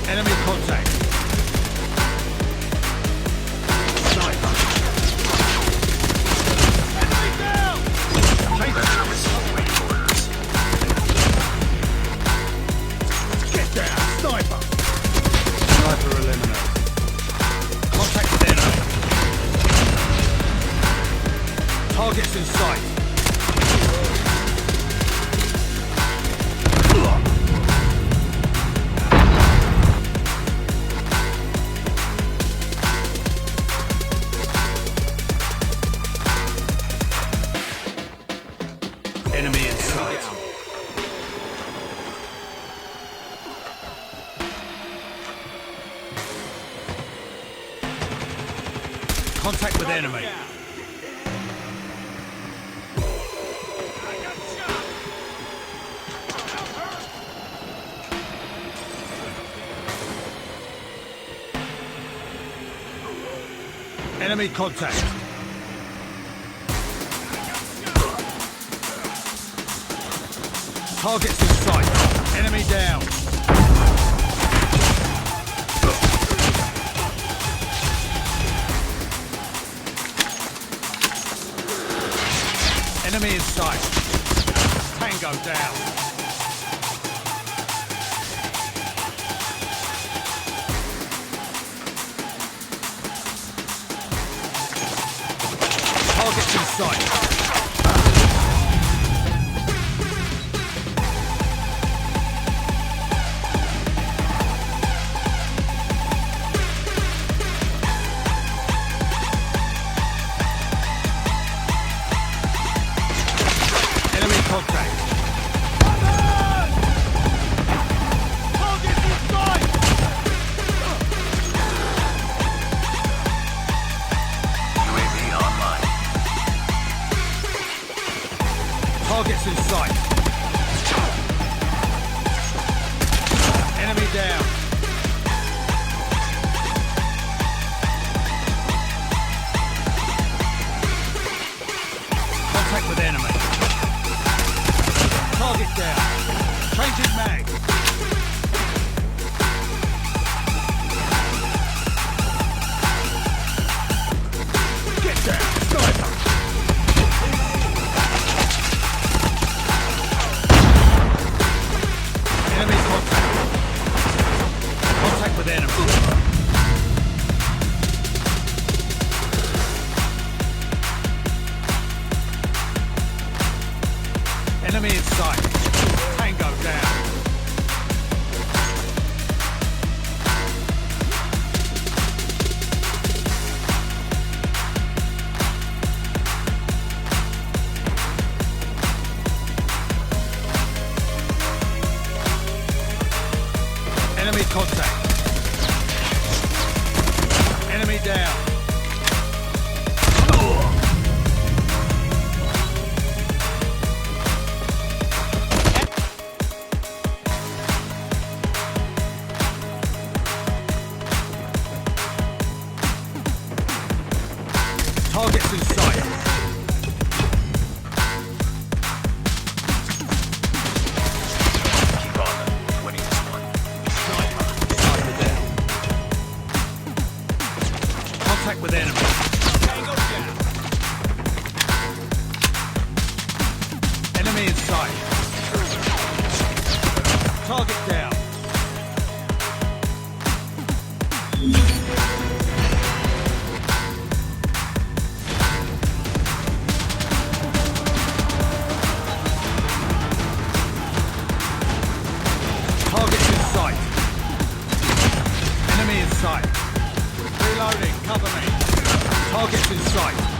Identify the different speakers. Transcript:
Speaker 1: Enemy contact. Sniper. Enemy down! Get down, sniper! Sniper eliminated. Contact with enemy. Targets in sight. Enemy in sight. Contact with enemy. Enemy contact. Targets in sight. Enemy down. Enemy in sight. Tango down. Targets in sight. Contact. Target in sight.
Speaker 2: UAV online.
Speaker 1: Targets in sight. Enemy down. Contact with enemy. Target down. Changing mag. Get down, sniper. Enemy contact. Contact with enemy. Enemy in sight. Tango down. Enemy contact. Enemy down. Targets in sight.
Speaker 2: Keep on them. Winning this one.
Speaker 1: Sniper. Sniper down. Contact with enemy. Tango down. Enemy in sight. Target down. Targets in sight. Enemy in sight. Reloading, cover me. Targets in sight.